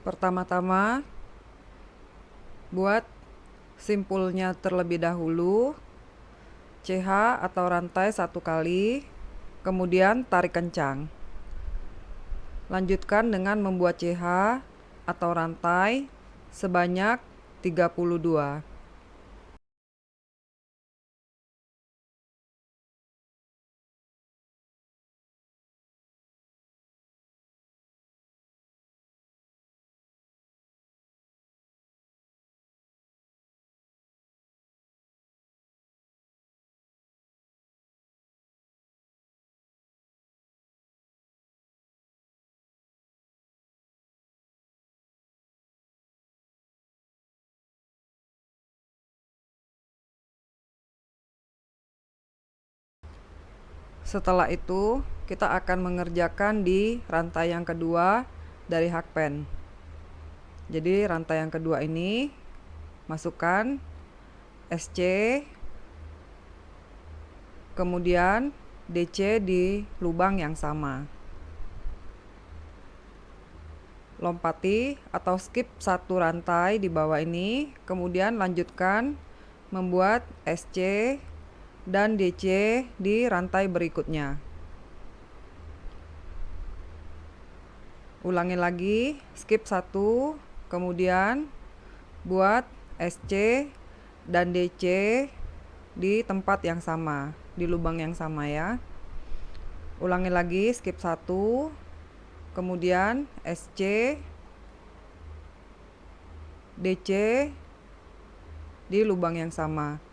Pertama-tama, buat simpulnya terlebih dahulu, CH atau rantai 1 kali, kemudian tarik kencang. Lanjutkan dengan membuat CH atau rantai sebanyak 32. Setelah itu, kita akan mengerjakan di rantai yang kedua dari hakpen. Jadi rantai yang kedua ini, masukkan SC, kemudian DC di lubang yang sama. Lompati atau skip satu rantai di bawah ini, kemudian lanjutkan membuat SC dan DC di rantai berikutnya. Ulangi lagi, skip satu, kemudian buat SC dan DC di tempat yang sama, di lubang yang sama ya. Ulangi lagi, skip satu, kemudian SC, DC di lubang yang sama.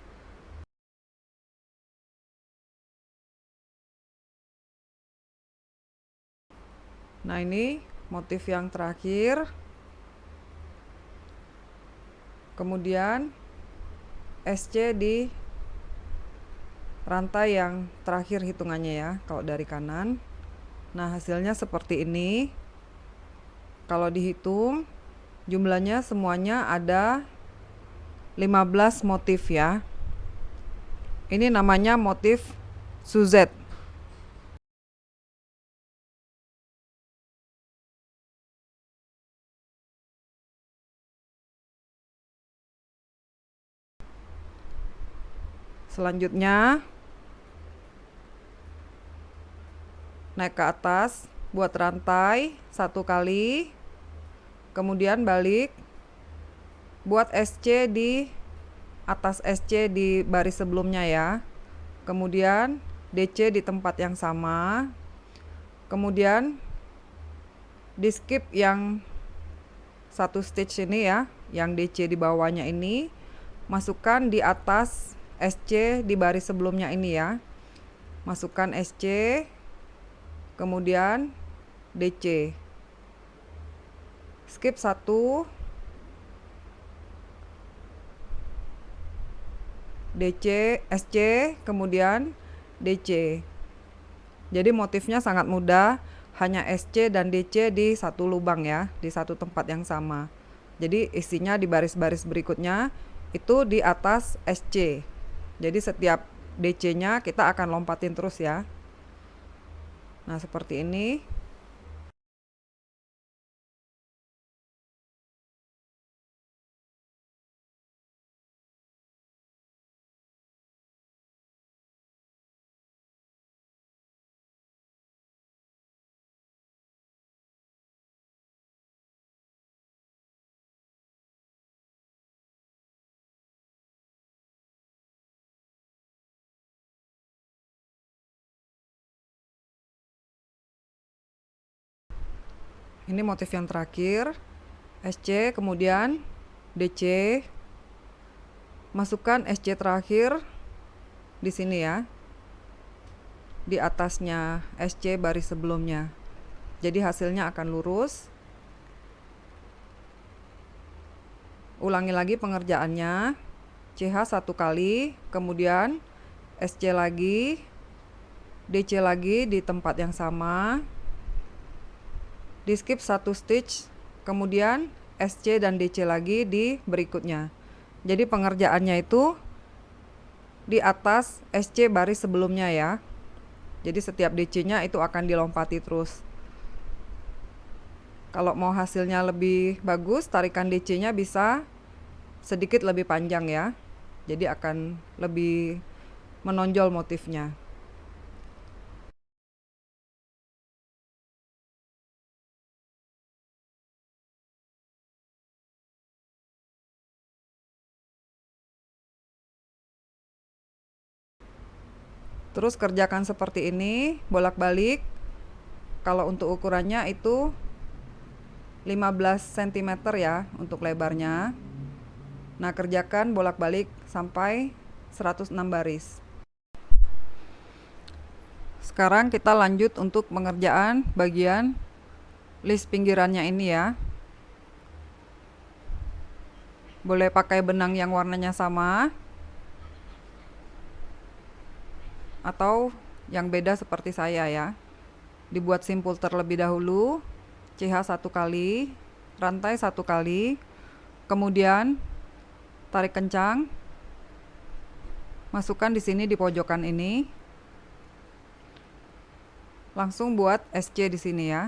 Nah, ini motif yang terakhir. Kemudian SC di rantai yang terakhir hitungannya ya, kalau dari kanan. Nah, hasilnya seperti ini. Kalau dihitung, jumlahnya semuanya ada 15 motif ya. Ini namanya motif Suzette. Selanjutnya, naik ke atas, buat rantai 1 kali, kemudian balik, buat SC di atas SC di baris sebelumnya ya. Kemudian DC di tempat yang sama. Kemudian di skip yang satu stitch ini ya, yang DC di bawahnya ini, masukkan di atas SC di baris sebelumnya ini ya. Masukkan SC, kemudian DC. Skip satu, DC, SC, kemudian DC. Jadi motifnya sangat mudah, hanya SC dan DC di satu lubang ya, di satu tempat yang sama. Jadi isinya di baris-baris berikutnya itu di atas SC. Jadi setiap DC-nya kita akan lompatin terus ya. Nah, seperti ini. Ini motif yang terakhir. SC, kemudian DC. Masukkan SC terakhir di sini ya. Di atasnya SC baris sebelumnya. Jadi hasilnya akan lurus. Ulangi lagi pengerjaannya. CH 1 kali, kemudian SC lagi, DC lagi di tempat yang sama. Di skip 1 stitch, kemudian SC dan DC lagi di berikutnya. Jadi pengerjaannya itu di atas SC baris sebelumnya ya. Jadi setiap DC-nya itu akan dilompati terus. Kalau mau hasilnya lebih bagus, tarikan DC-nya bisa sedikit lebih panjang ya. Jadi akan lebih menonjol motifnya. Terus kerjakan seperti ini, bolak-balik. Kalau untuk ukurannya itu 15 cm ya untuk lebarnya. Nah, kerjakan bolak-balik sampai 106 baris. Sekarang kita lanjut untuk pengerjaan bagian list pinggirannya ini ya. Boleh pakai benang yang warnanya sama atau yang beda seperti saya ya. Dibuat simpul terlebih dahulu, CH 1 kali, rantai 1 kali, kemudian tarik kencang, masukkan di sini di pojokan ini, langsung buat SC di sini ya.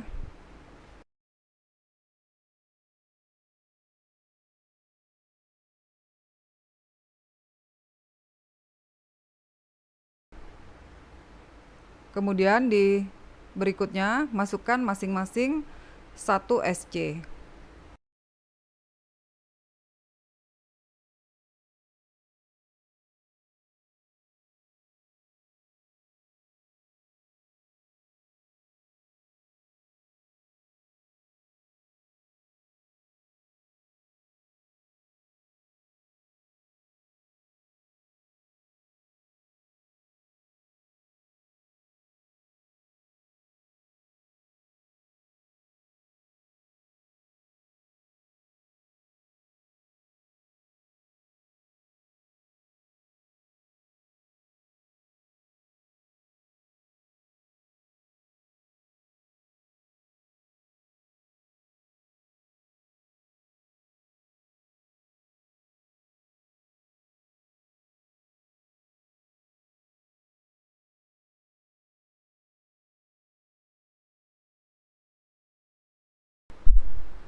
Kemudian di berikutnya masukkan masing-masing 1 SC.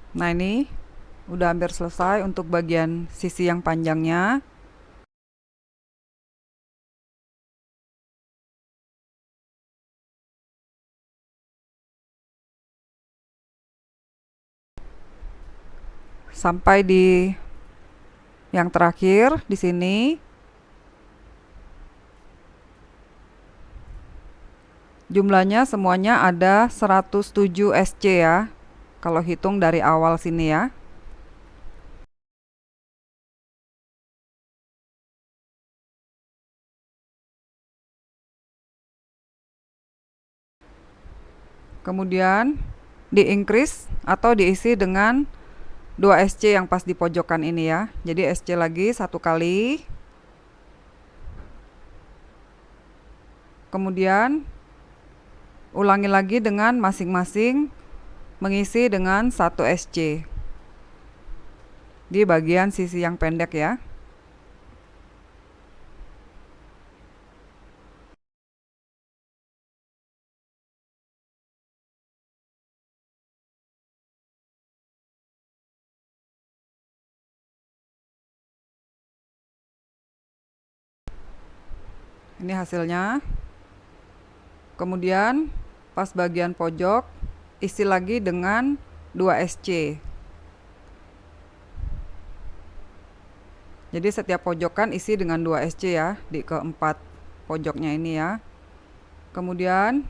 Nah, ini udah hampir selesai untuk bagian sisi yang panjangnya. Sampai di yang terakhir di sini. Jumlahnya semuanya ada 107 SC ya. Kalau hitung dari awal sini ya. Kemudian di-increase atau diisi dengan 2 SC yang pas di pojokan ini ya. Jadi SC lagi 1 kali. Kemudian ulangi lagi dengan masing-masing mengisi dengan 1 SC di bagian sisi yang pendek ya. Ini hasilnya. Kemudian pas bagian pojok isi lagi dengan 2 SC. Jadi setiap pojokan isi dengan 2 SC ya di keempat pojoknya ini ya. Kemudian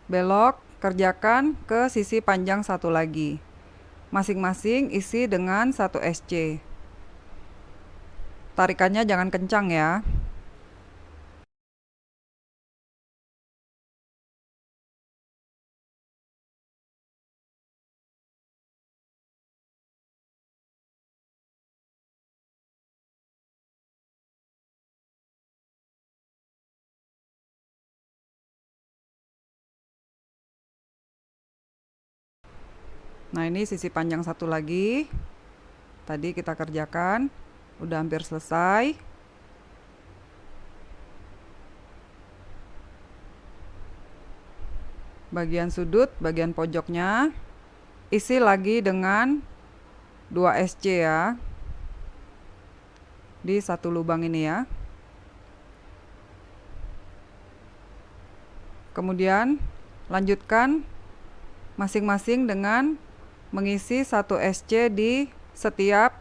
belok kerjakan ke sisi panjang satu lagi. Masing-masing isi dengan 1 SC. Tarikannya jangan kencang ya. Nah, ini sisi panjang satu lagi. Tadi kita kerjakan, udah hampir selesai. Bagian sudut, bagian pojoknya isi lagi dengan 2 SC ya, di satu lubang ini ya. Kemudian lanjutkan masing-masing dengan mengisi 1 SC di setiap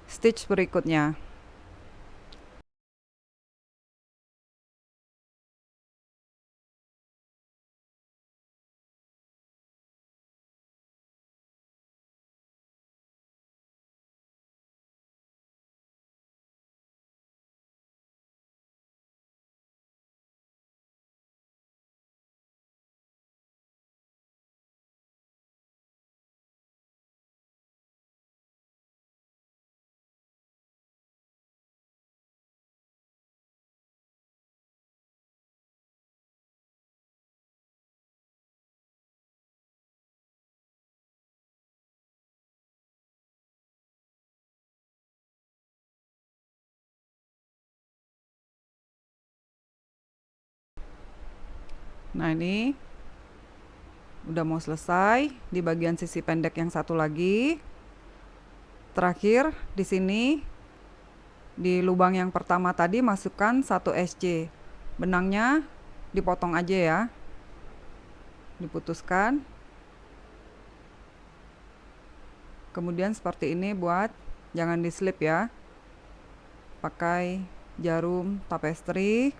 stitch berikutnya. Nah, ini udah mau selesai di bagian sisi pendek yang satu lagi. Terakhir di sini di lubang yang pertama tadi masukkan 1 SC. Benangnya dipotong aja ya. Diputuskan. Kemudian seperti ini buat, jangan dislip ya. Pakai jarum tapestry.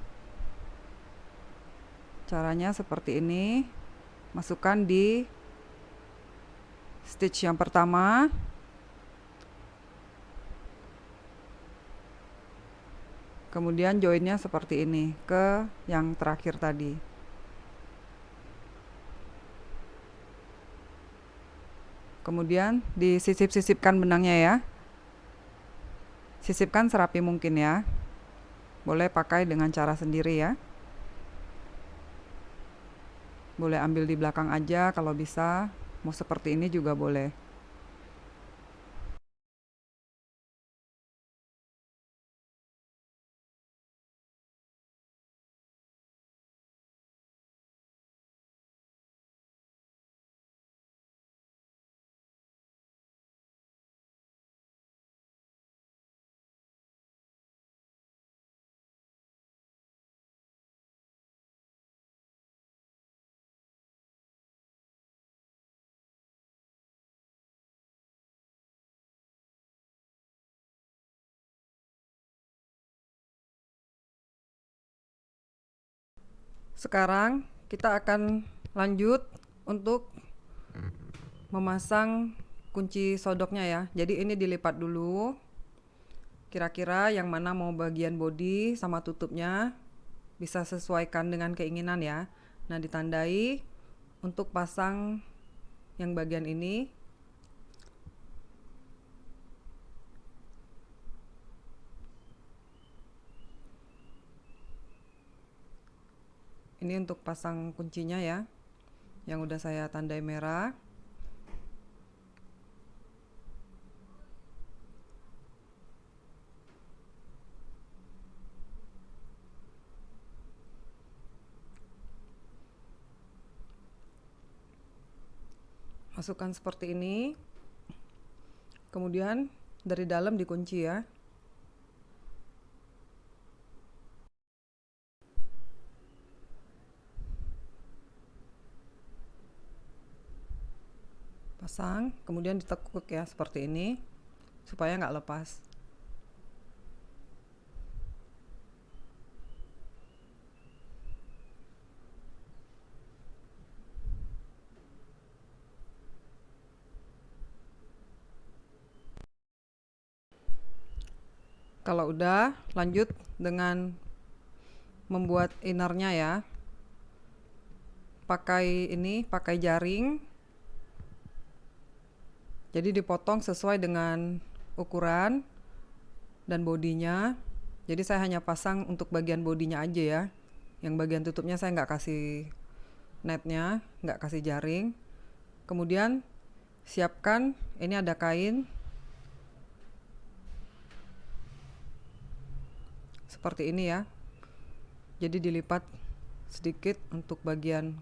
Caranya seperti ini. Masukkan di stitch yang pertama. Kemudian joinnya seperti ini ke yang terakhir tadi. Kemudian disisip-sisipkan benangnya ya. Sisipkan serapi mungkin ya. Boleh pakai dengan cara sendiri ya. Boleh ambil di belakang aja kalau bisa. Mau seperti ini juga boleh. Sekarang kita akan lanjut untuk memasang kunci sodoknya ya. Jadi ini dilipat dulu. Kira-kira yang mana mau bagian body sama tutupnya bisa sesuaikan dengan keinginan ya. Nah, ditandai untuk pasang yang bagian ini. Ini untuk pasang kuncinya ya, yang udah saya tandai merah. Masukkan seperti ini. Kemudian dari dalam dikunci ya. Pasang, kemudian ditekuk ya seperti ini supaya nggak lepas. Kalau udah, lanjut dengan membuat innernya ya. Pakai ini, pakai jaring. Jadi dipotong sesuai dengan ukuran dan bodinya. Jadi saya hanya pasang untuk bagian bodinya aja ya. Yang bagian tutupnya saya nggak kasih netnya, nggak kasih jaring. Kemudian siapkan, ini ada kain seperti ini ya. Jadi dilipat sedikit untuk bagian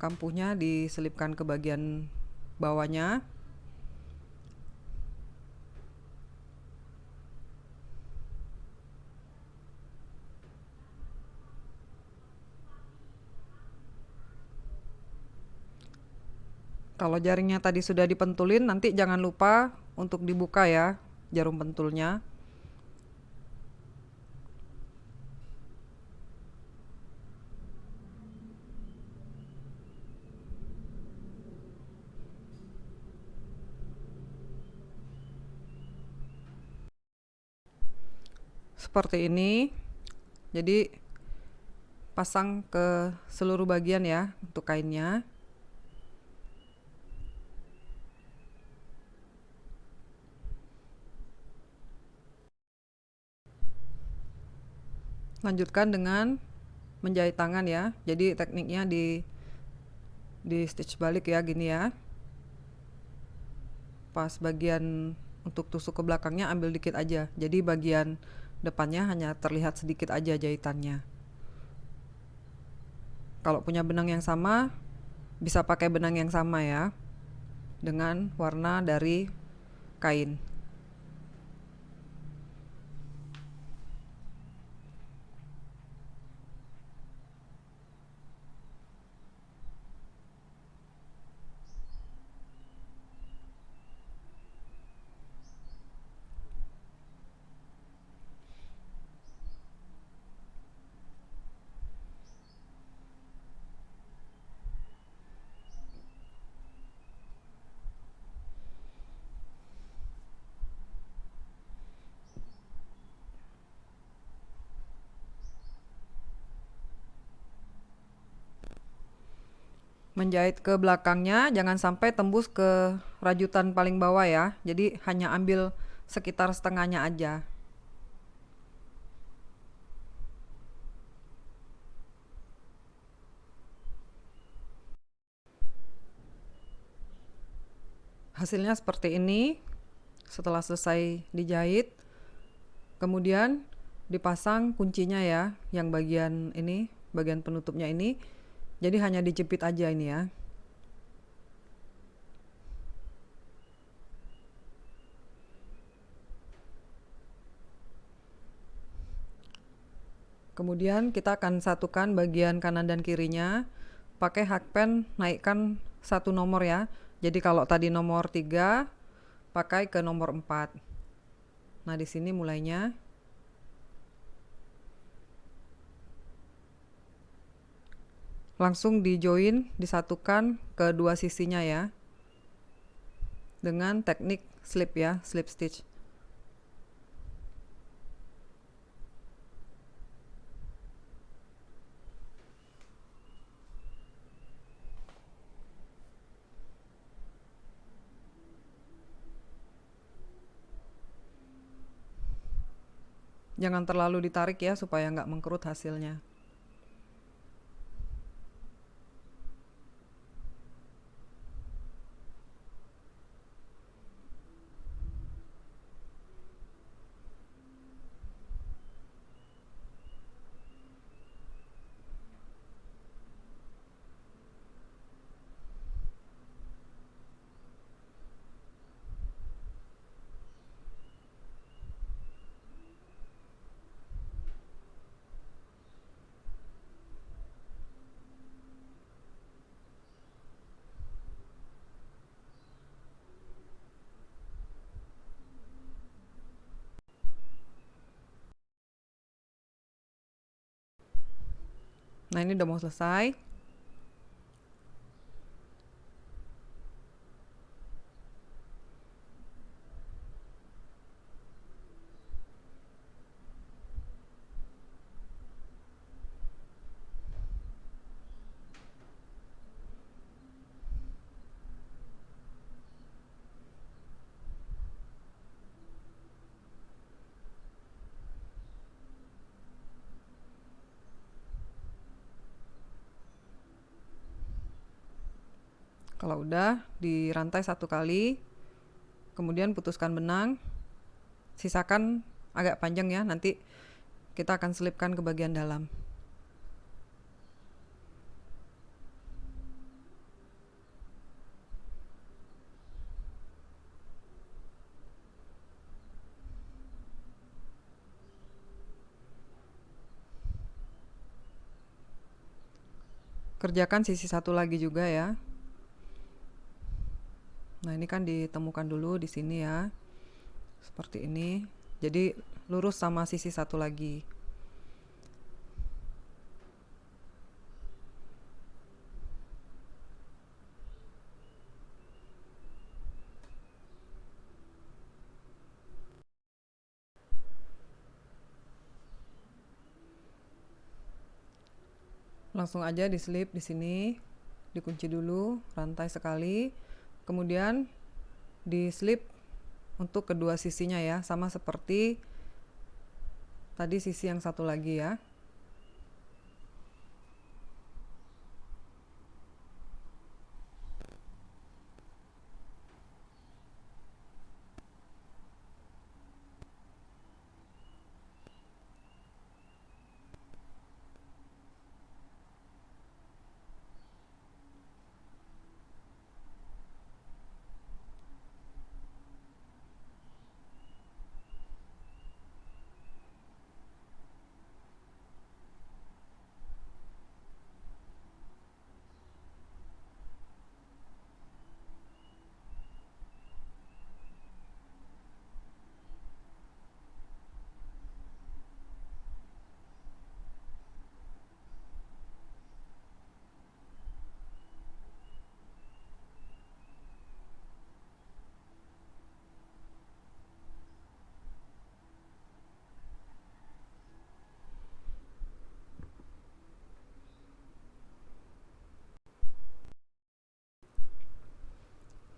kampuhnya diselipkan ke bagian bawahnya. Kalau jaringnya tadi sudah dipentulin, nanti jangan lupa untuk dibuka ya jarum pentulnya. Seperti ini. Jadi pasang ke seluruh bagian ya untuk kainnya. Lanjutkan dengan menjahit tangan ya. Jadi tekniknya di stitch balik ya, gini ya. Pas bagian untuk tusuk ke belakangnya ambil dikit aja. Jadi bagian depannya hanya terlihat sedikit aja jahitannya. Kalau punya benang yang sama, bisa pakai benang yang sama ya, dengan warna dari kain. Menjahit ke belakangnya jangan sampai tembus ke rajutan paling bawah ya. Jadi hanya ambil sekitar setengahnya aja. Hasilnya seperti ini. Setelah selesai dijahit, kemudian dipasang kuncinya ya, yang bagian ini, bagian penutupnya ini. Jadi hanya dijepit aja ini ya. Kemudian kita akan satukan bagian kanan dan kirinya. Pakai hakpen naikkan 1 nomor ya. Jadi kalau tadi nomor 3, pakai ke nomor 4. Nah, di sini mulainya. Langsung di join, disatukan ke dua sisinya ya. Dengan teknik slip ya, slip stitch. Jangan terlalu ditarik ya supaya nggak mengkerut hasilnya. Nah, ini udah mau selesai. Kalau udah, dirantai 1 kali, kemudian putuskan benang, sisakan agak panjang ya, nanti kita akan selipkan ke bagian dalam. Kerjakan sisi satu lagi juga ya. Nah, ini kan ditemukan dulu di sini ya. Seperti ini. Jadi lurus sama sisi satu lagi. Langsung aja diselip di sini. Dikunci dulu rantai sekali. Kemudian diselip untuk kedua sisinya ya, sama seperti tadi sisi yang satu lagi ya.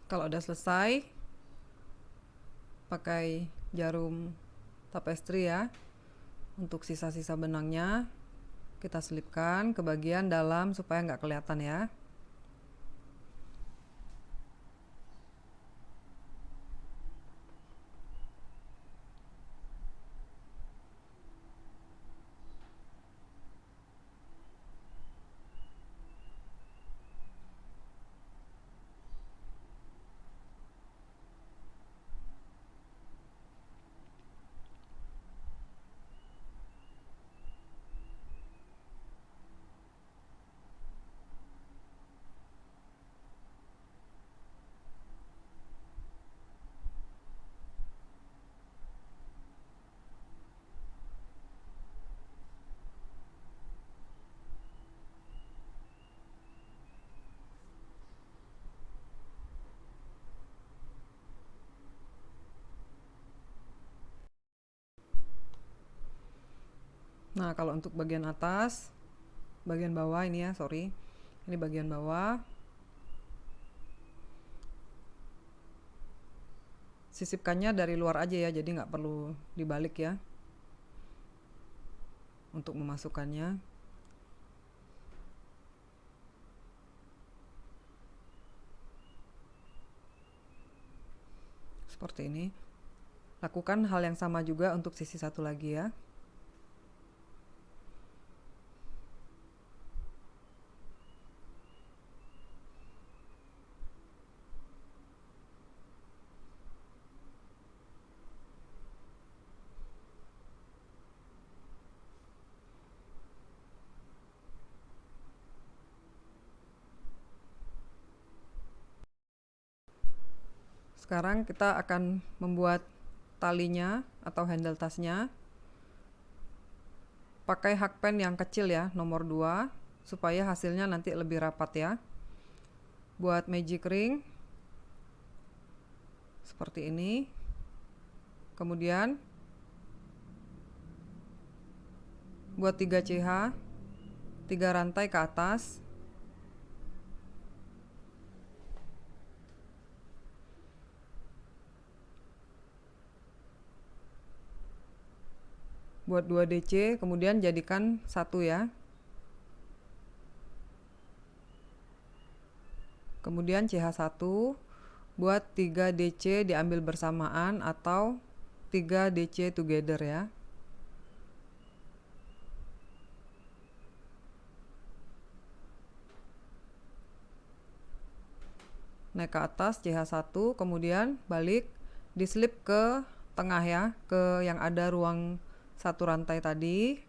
Kalau udah selesai, pakai jarum tapestri ya. Untuk sisa-sisa benangnya kita selipkan ke bagian dalam supaya nggak kelihatan ya. Nah, kalau untuk bagian atas, bagian bawah ini ya, sorry. Ini bagian bawah. Sisipkannya dari luar aja ya, jadi nggak perlu dibalik ya. Untuk memasukkannya. Seperti ini. Lakukan hal yang sama juga untuk sisi satu lagi ya. Sekarang kita akan membuat talinya atau handle tasnya. Pakai hakpen yang kecil ya, nomor 2, supaya hasilnya nanti lebih rapat ya. Buat magic ring seperti ini. Kemudian buat 3 CH, 3 rantai ke atas. Buat 2 DC, kemudian jadikan 1 ya. Kemudian CH1 buat 3 DC diambil bersamaan atau 3 DC together ya. Naik ke atas CH1, kemudian balik diselip ke tengah ya, ke yang ada ruang satu rantai tadi.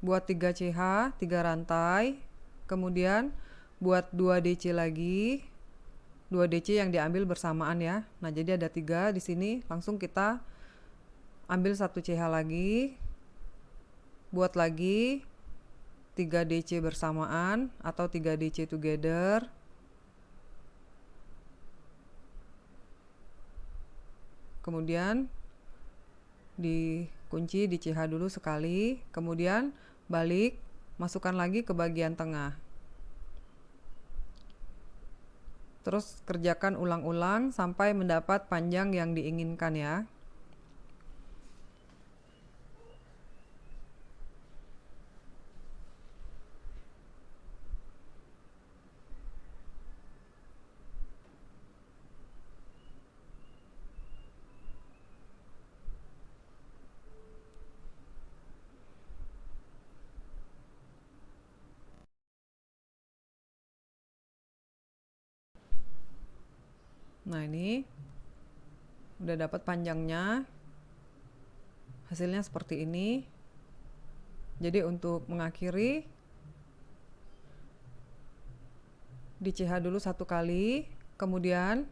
Buat 3 CH, 3 rantai, Kemudian buat 2 DC lagi, 2 DC yang diambil bersamaan ya. Nah, jadi ada 3 di sini. Langsung kita ambil 1 CH lagi, buat lagi 3 DC bersamaan atau 3 DC together. Kemudian dikunci di CH dulu sekali, kemudian balik, masukkan lagi ke bagian tengah. Terus kerjakan ulang-ulang sampai mendapat panjang yang diinginkan ya. Nah, ini udah dapat panjangnya. Hasilnya seperti ini. Jadi untuk mengakhiri, di CH dulu 1 kali, kemudian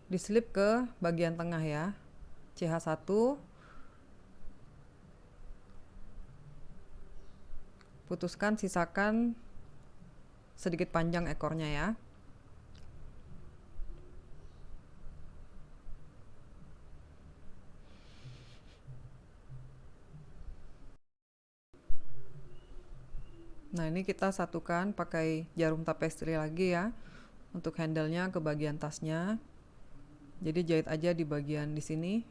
diselip ke bagian tengah ya. CH 1, putuskan, sisakan sedikit panjang ekornya ya. Nah, ini kita satukan pakai jarum tapestri lagi ya, untuk handle-nya ke bagian tasnya. Jadi jahit aja di bagian di sini.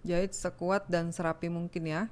Jahit sekuat dan serapi mungkin ya.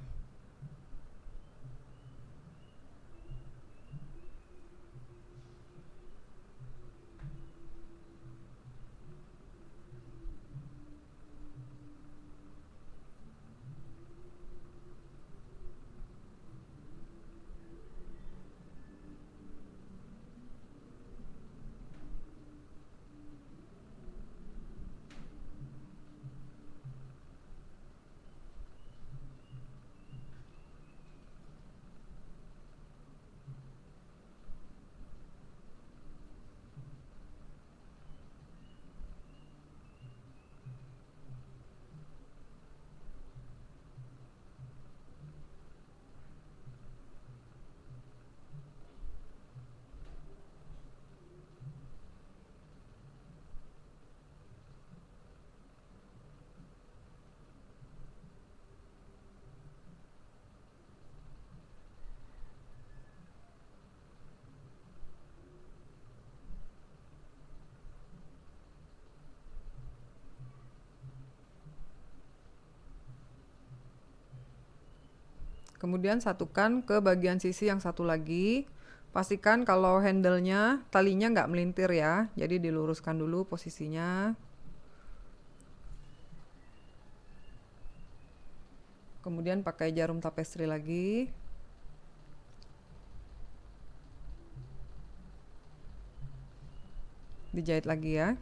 Kemudian satukan ke bagian sisi yang satu lagi. Pastikan kalau handle-nya, talinya nggak melintir ya. Jadi diluruskan dulu posisinya. Kemudian pakai jarum tapestri lagi. Dijahit lagi ya.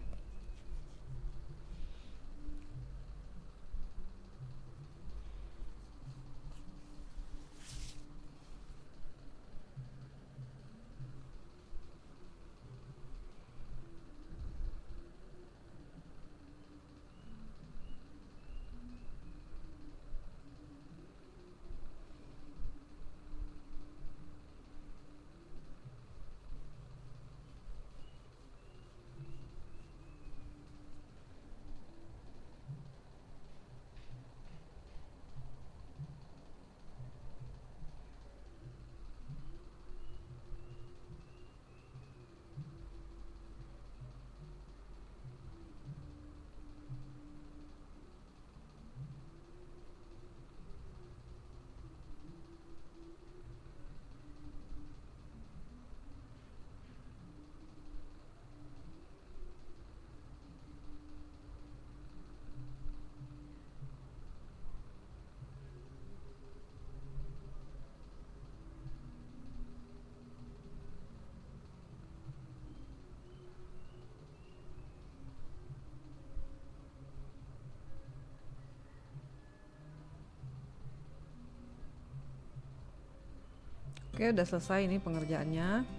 Oke, udah selesai ini pengerjaannya.